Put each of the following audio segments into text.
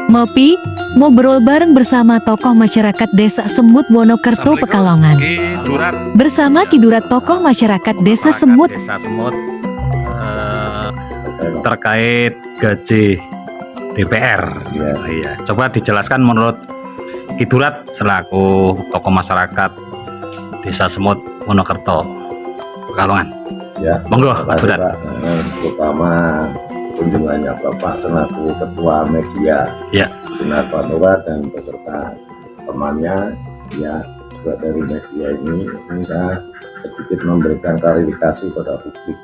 Ngopi, ngobrol bareng bersama tokoh masyarakat Desa Semut Wonokerto Pekalongan. Bersama Kidurat tokoh masyarakat Desa Semut. Terkait gaji DPR. Iya. Coba dijelaskan menurut Kidurat selaku tokoh masyarakat Desa Semut Wonokerto Pekalongan. Ya, monggo Pak Kidurat. Terutama kunjungannya Bapak selaku Ketua Media Ya. Sinar Pantura dan beserta temannya ya juga dari media ini kita sedikit memberikan klarifikasi pada publik.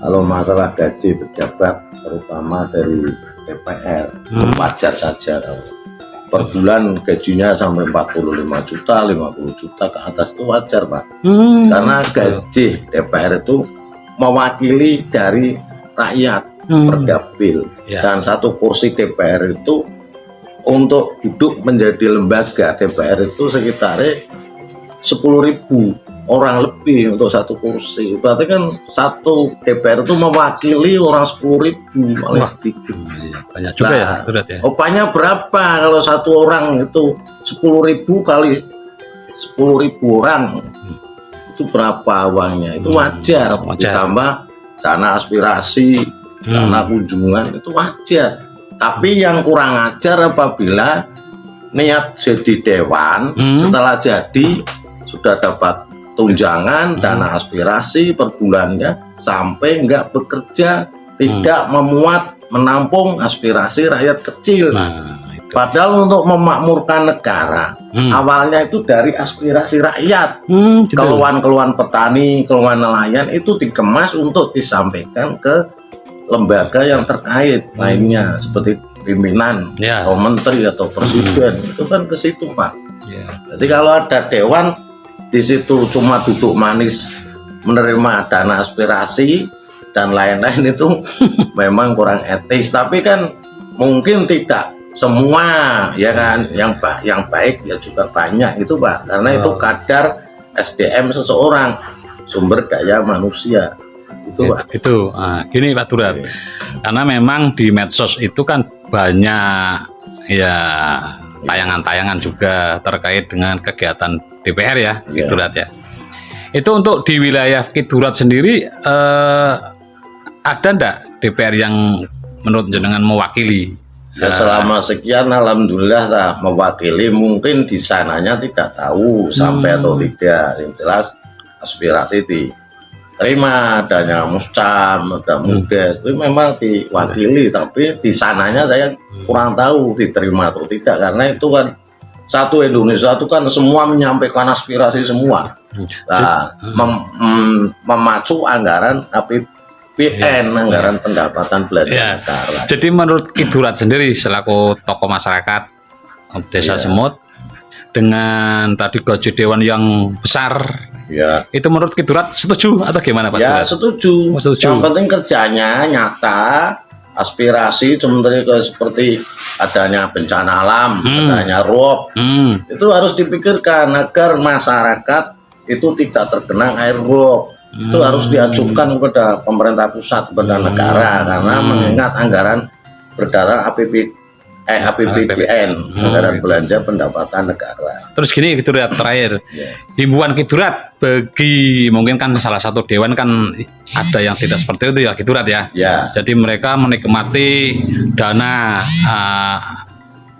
Kalau masalah gaji pejabat terutama dari DPR wajar saja kalau per bulan gajinya sampai 45 juta, 50 juta ke atas itu wajar Pak. Karena gaji DPR itu mewakili dari rakyat per dapil, dan satu kursi DPR itu untuk duduk menjadi lembaga DPR itu sekitar 10.000 orang lebih untuk satu kursi. Berarti kan satu DPR itu mewakili orang 10.000, paling sedikit. Banyak juga ya, Kidurat ya. Upahnya berapa kalau satu orang itu 10.000 kali 10.000 orang itu berapa uangnya? Itu wajar. Ditambah dana aspirasi, dana kunjungan itu wajar. Tapi yang kurang ajar apabila niat jadi dewan setelah jadi sudah dapat tunjangan dana aspirasi per bulannya sampai nggak bekerja, tidak memuat menampung aspirasi rakyat kecil. Padahal untuk memakmurkan negara awalnya itu dari aspirasi rakyat, keluhan-keluhan petani, keluhan nelayan itu dikemas untuk disampaikan ke lembaga yang terkait lainnya seperti pimpinan atau menteri atau presiden. Itu kan ke situ Pak. Jadi kalau ada dewan di situ cuma duduk manis menerima dana aspirasi dan lain-lain itu memang kurang etis. Tapi kan mungkin tidak semua ya kan, yang baik ya juga banyak itu Pak, karena itu kadar SDM seseorang, sumber daya manusia itu Pak. Gini Pak Kidurat, karena memang di medsos itu kan banyak ya tayangan-tayangan juga terkait dengan kegiatan DPR ya, Kidurat ya. Itu untuk di wilayah Kidurat sendiri ada ndak DPR yang menurut jenengan mewakili? Ya selama sekian alhamdulillah mewakili. Mungkin di sananya tidak tahu sampai atau tidak, yang jelas aspirasi diterima, adanya muscam, ada mudes itu memang diwakili. Tapi di sananya saya kurang tahu diterima atau tidak, karena itu kan satu Indonesia itu kan semua menyampaikan aspirasi semua. Memacu anggaran APBN, anggaran pendapatan belanja negara. Jadi menurut Kidurat sendiri selaku tokoh masyarakat Desa Semut dengan tadi gaji dewan yang besar, itu menurut Kidurat setuju atau gimana Pak? Ya setuju. Yang penting kerjanya nyata, aspirasi seperti adanya bencana alam, adanya rob, itu harus dipikirkan agar masyarakat itu tidak tergenang air rob. Itu harus diajukan kepada pemerintah pusat, kepada negara, karena mengingat anggaran berdasar APBN, anggaran belanja pendapatan negara. Terus gini Kidurat, terakhir himbauan Kidurat bagi mungkin kan salah satu dewan kan ada yang tidak seperti itu ya Kidurat ya. Jadi mereka menikmati dana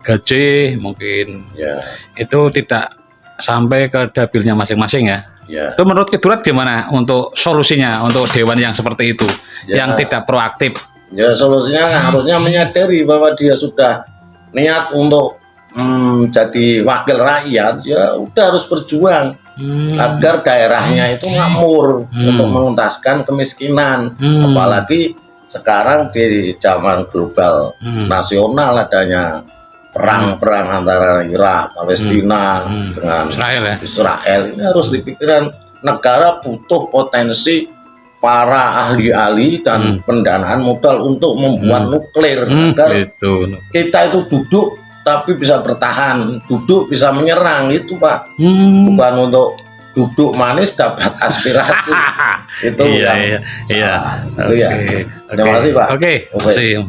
gaji mungkin itu tidak sampai ke dapilnya masing-masing ya. Itu menurut Kidurat gimana untuk solusinya untuk dewan yang seperti itu, yang tidak proaktif? Ya solusinya harusnya menyadari bahwa dia sudah niat untuk jadi wakil rakyat, ya udah harus berjuang agar daerahnya itu makmur untuk mengentaskan kemiskinan. Apalagi sekarang di zaman global nasional adanya perang antara Irak, Palestina dengan Israel. Ini harus dipikirkan, negara butuh potensi para ahli-ahli dan pendanaan modal untuk membuat nuklir agar kita itu duduk tapi bisa bertahan, duduk bisa menyerang itu Pak. Bukan untuk duduk manis dapat aspirasi. Itu iya. Terima kasih Pak. Terima kasih.